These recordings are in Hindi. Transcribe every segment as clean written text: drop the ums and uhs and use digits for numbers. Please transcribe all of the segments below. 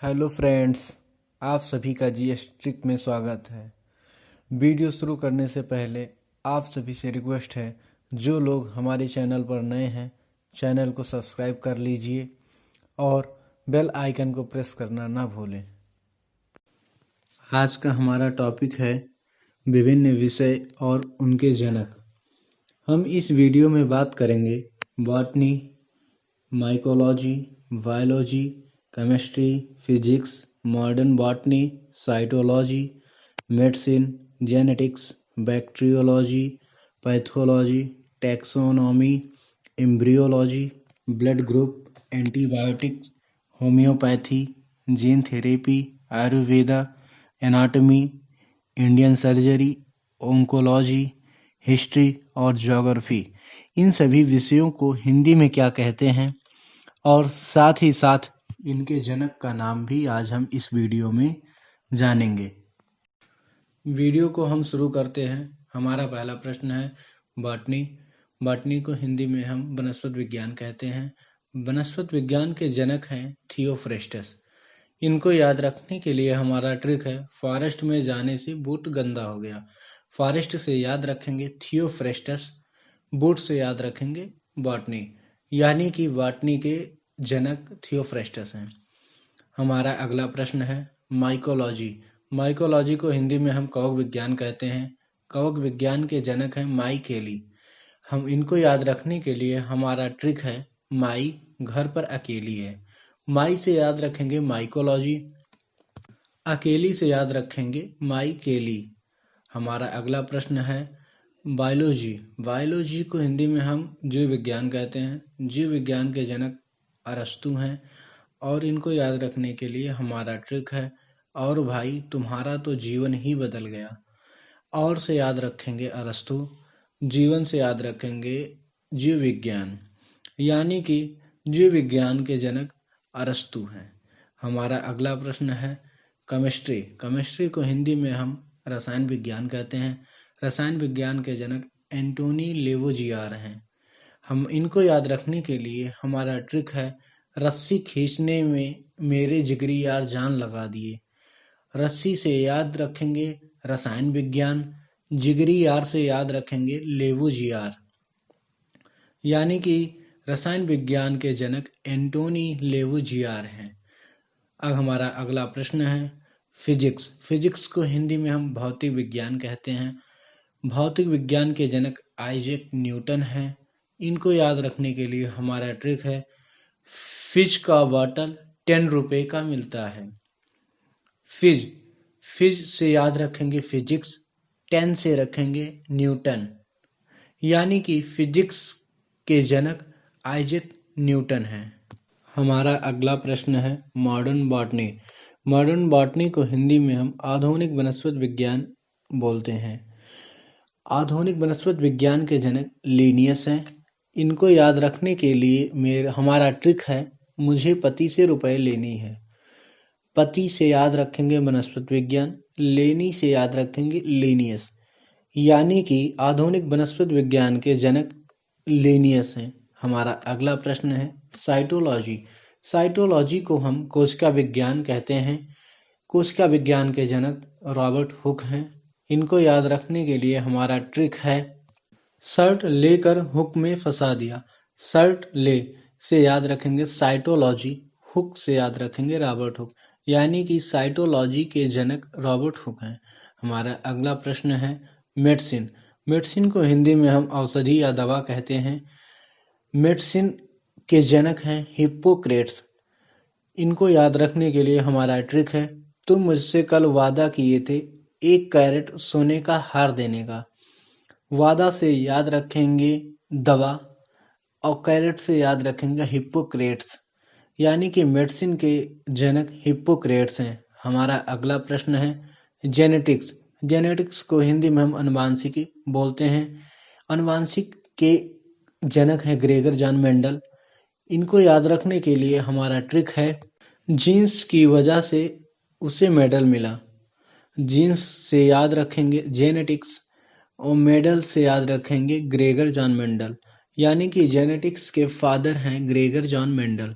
हेलो फ्रेंड्स, आप सभी का जीएस ट्रिक में स्वागत है। वीडियो शुरू करने से पहले आप सभी से रिक्वेस्ट है, जो लोग हमारे चैनल पर नए हैं चैनल को सब्सक्राइब कर लीजिए और बेल आइकन को प्रेस करना ना भूलें। आज का हमारा टॉपिक है विभिन्न विषय और उनके जनक। हम इस वीडियो में बात करेंगे botany, mycology, biology, chemistry, physics, modern botany, cytology, medicine, genetics, bacteriology, pathology, taxonomy, embryology, blood group, antibiotics, homeopathy, gene therapy, Ayurveda, anatomy, Indian surgery, oncology, history और ज्योग्राफी। इन सभी विषयों को हिंदी में क्या कहते हैं और साथ ही साथ इनके जनक का नाम भी आज हम इस वीडियो में जानेंगे। वीडियो को हम शुरू करते हैं। हमारा पहला प्रश्न है बॉटनी। बॉटनी को हिंदी में हम वनस्पति विज्ञान कहते हैं। वनस्पति विज्ञान के जनक हैं थियोफ्रेस्टस। इनको याद रखने के लिए हमारा ट्रिक है, फॉरेस्ट में जाने से बूट गंदा हो गया। फॉरेस्ट से याद रखेंगे थियोफ्रेस्टस, बूट से याद रखेंगे बॉटनी, यानी कि बॉटनी के जनक थियोफ्रेस्टस हैं। हमारा अगला प्रश्न है माइकोलॉजी। माइकोलॉजी को हिंदी में हम कवक विज्ञान कहते हैं। कवक विज्ञान के जनक हैं माइकेली। हम इनको याद रखने के लिए हमारा ट्रिक है, माई घर पर अकेली है। माई से याद रखेंगे माइकोलॉजी, अकेली से याद रखेंगे माइकेली। हमारा अगला प्रश्न है बायोलॉजी। बायोलॉजी को हिंदी में हम जीव विज्ञान कहते हैं। जीव विज्ञान के जनक अरस्तु हैं और इनको याद रखने के लिए हमारा ट्रिक है, और भाई तुम्हारा तो जीवन ही बदल गया। और से याद रखेंगे अरस्तु, जीवन से याद रखेंगे जीव विज्ञान, यानी कि जीव विज्ञान के जनक अरस्तु हैं। हमारा अगला प्रश्न है केमिस्ट्री। केमिस्ट्री को हिंदी में हम रसायन विज्ञान कहते हैं। रसायन विज्ञान के जनक एंटोनी लेवोजियर हैं। हम इनको याद रखने के लिए हमारा ट्रिक है, रस्सी खींचने में मेरे जिगरी यार जान लगा दिए। रस्सी से याद रखेंगे रसायन विज्ञान, जिगरी यार से याद रखेंगे लेवोजियर, यानी कि रसायन विज्ञान के जनक एंटोनी लेवोजियर हैं। अब हमारा अगला प्रश्न है फिजिक्स। फिजिक्स को हिंदी में हम भौतिक विज्ञान कहते हैं। भौतिक विज्ञान के जनक आइजैक न्यूटन हैं। इनको याद रखने के लिए हमारा ट्रिक है, फिज का बॉटल 10 रुपए का मिलता है। फिज फिज से याद रखेंगे फिजिक्स, 10 से रखेंगे न्यूटन, यानी कि फिजिक्स के जनक आइजैक न्यूटन हैं। हमारा अगला प्रश्न है मॉडर्न बॉटनी। मॉडर्न बॉटनी को हिंदी में हम आधुनिक वनस्पति विज्ञान बोलते हैं। आधुनिक वनस्पति विज्ञान के जनक लिनियस हैं। इनको याद रखने के लिए हमारा ट्रिक है, मुझे पति से रुपए लेनी है। पति से याद रखेंगे वनस्पति विज्ञान, लेनी से याद रखेंगे लिनियस, यानी कि आधुनिक वनस्पति विज्ञान के जनक लिनियस हैं। हमारा अगला प्रश्न है साइटोलॉजी। साइटोलॉजी को हम कोशिका विज्ञान कहते हैं। कोशिका विज्ञान के जनक रॉबर्ट हुक हैं। इनको याद रखने के लिए हमारा ट्रिक है, शर्ट लेकर हुक में फंसा दिया। शर्ट ले से याद रखेंगे साइटोलॉजी, हुक से याद रखेंगे रॉबर्ट हुक, यानी कि साइटोलॉजी के जनक रॉबर्ट हुक हैं। हमारा अगला प्रश्न है मेडिसिन। मेडिसिन को हिंदी में हम औषधि या दवा कहते हैं। मेडिसिन के जनक हैं हिप्पोक्रेट्स। इनको याद रखने के लिए हमारा ट्रिक है, तुम मुझसे कल वादा किए थे 1 कैरेट सोने का हार देने का। वादा से याद रखेंगे दवा और कैरेट से याद रखेंगे हिप्पोक्रेट्स, यानी कि मेडिसिन के जनक हिप्पोक्रेट्स हैं। हमारा अगला प्रश्न है जेनेटिक्स। जेनेटिक्स को हिंदी में हम अनुवांशिकी बोलते हैं। अनुवांशिक के जनक हैं ग्रेगर जॉन मेंडल। इनको याद रखने के लिए हमारा ट्रिक है, जीन्स की वजह से उसे मेडल मिला। जीन्स से याद रखेंगे जेनेटिक्स और मेडल से याद रखेंगे ग्रेगर जॉन मेंडल, यानी कि जेनेटिक्स के फादर हैं ग्रेगर जॉन मेंडल।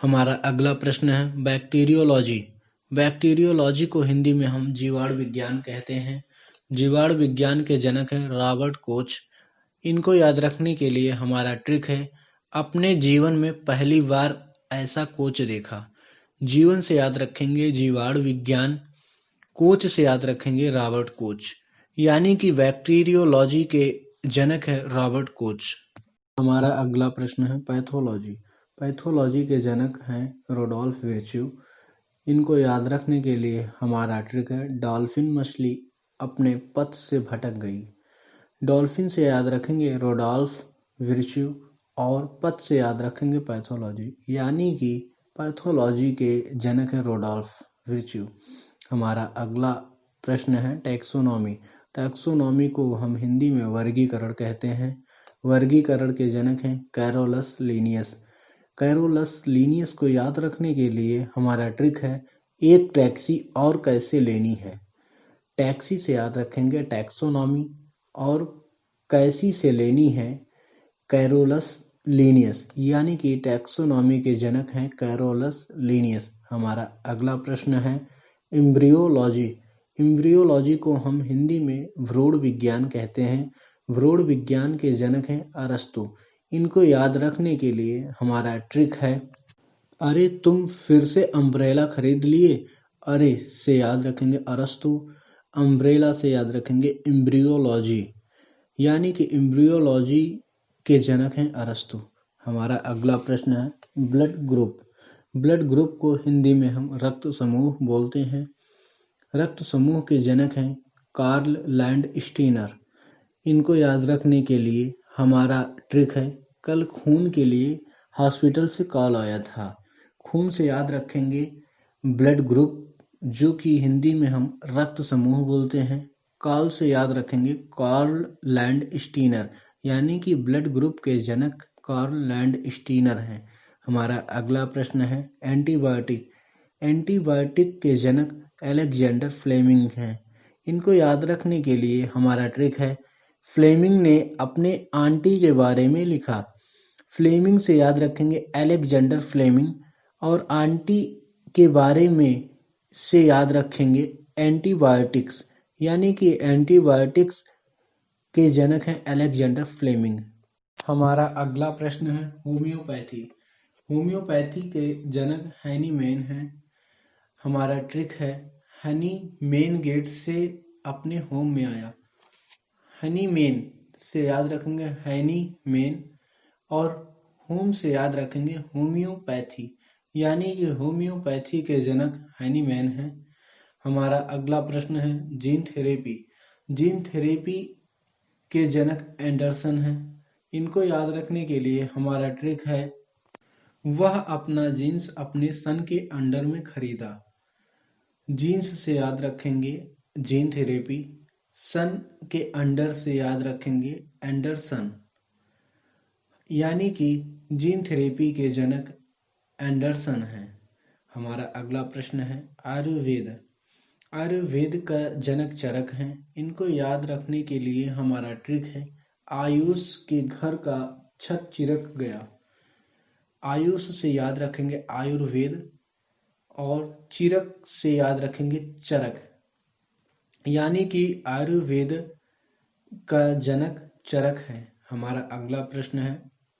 हमारा अगला प्रश्न है बैक्टीरियोलॉजी। बैक्टीरियोलॉजी को हिंदी में हम जीवाणु विज्ञान कहते हैं। जीवाणु विज्ञान के जनक हैं रॉबर्ट कोच। इनको याद रखने के लिए हमारा ट्रिक है अपने जीवन में पहली बार ऐसा कोच देखा। जीवन से याद रखेंगे जीवाणु विज्ञान, कोच से याद रखेंगे रॉबर्ट कोच, यानी कि बैक्टीरियोलॉजी के जनक है रॉबर्ट कोच। हमारा अगला प्रश्न है पैथोलॉजी। पैथोलॉजी के जनक हैं रोडोल्फ विर्च्यू। इनको याद रखने के लिए हमारा ट्रिक है डॉल्फिन मछली अपने पथ से भटक गई। डॉल्फिन से याद रखेंगे रोडोल्फ विर्च्यू और पथ से याद रखेंगे पैथोलॉजी, यानी कि पैथोलॉजी के जनक है रोडोल्फ विर्च्यू। हमारा अगला प्रश्न है टैक्सोनॉमी। टैक्सोनॉमी को हम हिंदी में वर्गीकरण कहते हैं। वर्गीकरण के जनक हैं कैरोलस लीनियस। कैरोलस लीनियस को याद रखने के लिए हमारा ट्रिक है एक टैक्सी और कैसे लेनी है। टैक्सी से याद रखेंगे टैक्सोनॉमी और कैसी से लेनी है कैरोलस लीनियस, यानी कि टैक्सोनॉमी के जनक हैं कैरोलस लीनियस। हमारा अगला प्रश्न है एम्ब्रियोलॉजी। एम्ब्रियोलॉजी को हम हिंदी में भ्रूण विज्ञान कहते हैं। भ्रूण विज्ञान के जनक हैं अरस्तु। इनको याद रखने के लिए हमारा ट्रिक है अरे तुम फिर से अम्ब्रेला खरीद लिए। अरे से याद रखेंगे अरस्तु, अम्ब्रेला से याद रखेंगे एम्ब्रियोलॉजी, यानी कि एम्ब्रियोलॉजी के जनक हैं अरस्तु। हमारा अगला प्रश्न है ब्लड ग्रुप। ब्लड ग्रुप को हिंदी में हम रक्त समूह बोलते हैं। रक्त समूह के जनक हैं कार्ल लैंडस्टीनर। इनको याद रखने के लिए हमारा ट्रिक है कल खून के लिए हॉस्पिटल से कॉल आया था। खून से याद रखेंगे ब्लड ग्रुप, जो कि हिंदी में हम रक्त समूह बोलते हैं। कॉल से याद रखेंगे कार्ल लैंडस्टीनर, यानी कि ब्लड ग्रुप के जनक कार्ल लैंडस्टीनर हैं। हमारा अगला प्रश्न है एंटीबायोटिक। एंटीबायोटिक के जनक अलेक्जेंडर फ्लेमिंग हैं। इनको याद रखने के लिए हमारा ट्रिक है फ्लेमिंग ने अपने आंटी के बारे में लिखा। फ्लेमिंग से याद रखेंगे अलेक्जेंडर फ्लेमिंग और आंटी के बारे में से याद रखेंगे एंटीबायोटिक्स, यानी कि एंटीबायोटिक्स के जनक हैं अलेक्जेंडर फ्लेमिंग। हमारा अगला प्रश्न है होम्योपैथी। होम्योपैथी के जनक हैनी मैन हैं। हमारा ट्रिक है हनी मेन गेट से अपने होम में आया। हनी मेन से याद रखेंगे हैनी मेन और होम से याद रखेंगे होम्योपैथी, यानी कि होम्योपैथी के जनक हैनी मैन हैं। हमारा अगला प्रश्न है जीन थेरेपी। जीन थेरेपी के जनक एंडरसन हैं। इनको याद रखने के लिए हमारा ट्रिक है वह अपना जीन्स अपने सन के अंडर में खरीदा। जीन्स से याद रखेंगे जीन थेरेपी, सन के अंडर से याद रखेंगे एंडरसन, यानी कि जीन थेरेपी के जनक एंडरसन हैं। हमारा अगला प्रश्न है आयुर्वेद। आयुर्वेद का जनक चरक हैं। इनको याद रखने के लिए हमारा ट्रिक है आयुष के घर का छत चिरक गया। आयुष से याद रखेंगे आयुर्वेद और चिरक से याद रखेंगे चरक, यानी कि आयुर्वेद का जनक चरक है। हमारा अगला प्रश्न है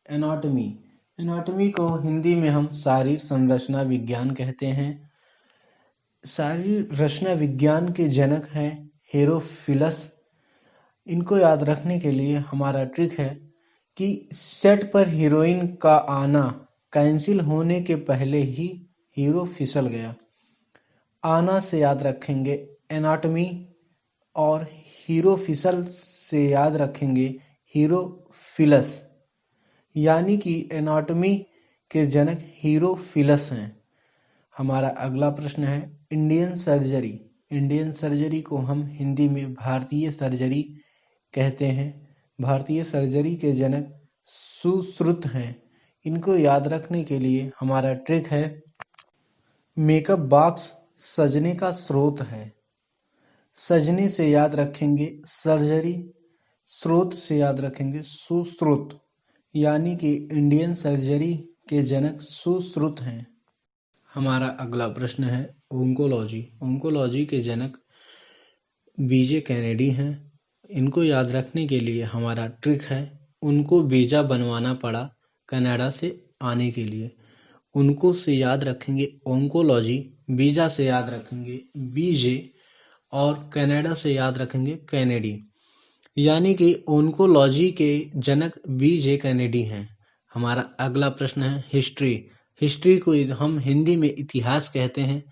एनाटॉमी। एनाटॉमी को हिंदी में हम शारीर संरचना विज्ञान कहते हैं। शारीर रचना विज्ञान के जनक हैं हेरोफिलस। इनको याद रखने के लिए हमारा ट्रिक है कि सेट पर हीरोइन का आना कैंसिल होने के पहले ही हीरो फिसल गया। आना से याद रखेंगे एनाटॉमी और हीरो फिसल से याद रखेंगे हीरोफिलस, यानी कि एनाटॉमी के जनक हीरोफिलस हैं। हमारा अगला प्रश्न है इंडियन सर्जरी। इंडियन सर्जरी को हम हिंदी में भारतीय सर्जरी कहते हैं। भारतीय सर्जरी के जनक सुश्रुत हैं। इनको याद रखने के लिए हमारा ट्रिक है मेकअप बॉक्स सजने का स्रोत है। सजने से याद रखेंगे सर्जरी, स्रोत से याद रखेंगे सुश्रुत, यानी कि इंडियन सर्जरी के जनक सुश्रुत हैं। हमारा अगला प्रश्न है ओंकोलॉजी। ओंकोलॉजी के जनक बीजे कैनेडी हैं। इनको याद रखने के लिए हमारा ट्रिक है, उनको वीजा बनवाना पड़ा कनाडा से आने के लिए। उनको से याद रखेंगे ओंकोलॉजी, वीजा से याद रखेंगे बीजे और कनाडा से याद रखेंगे कैनेडी। यानी कि ओंकोलॉजी के जनक बीजे कैनेडी हैं। हमारा अगला प्रश्न है हिस्ट्री। हिस्ट्री को हम हिंदी में इतिहास कहते हैं।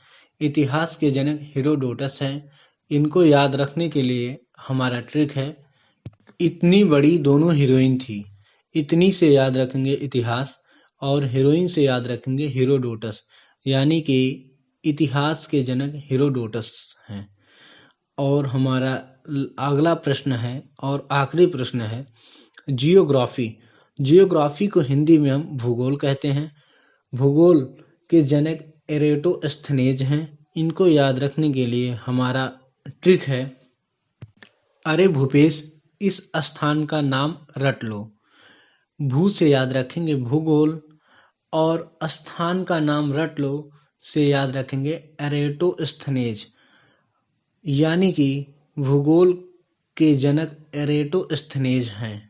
इतिहास के जनक हेरोडोटस हैं। इनको याद रखने के लिए हमारा ट्रिक है, इतनी बड़ी दोनों हीरोइन थी, इतनी से याद रखेंगे इतिहास और हीरोइन से याद रखेंगे हेरोडोटस। यानी कि इतिहास के जनक हेरोडोटस हैं। और हमारा अगला प्रश्न है और आखिरी प्रश्न है जियोग्राफी। जियोग्राफी को हिंदी में हम भूगोल कहते हैं। भूगोल के जनक एरेटोस्थेनेज हैं। इनको याद रखने के लिए हमारा ट्रिक है, अरे भूपेश इस स्थान का नाम रट लो। भू से याद रखेंगे भूगोल और स्थान का नाम रट लो से याद रखेंगे एरेटोस्थेनेज। यानी कि भूगोल के जनक एरेटोस्थेनेज हैं।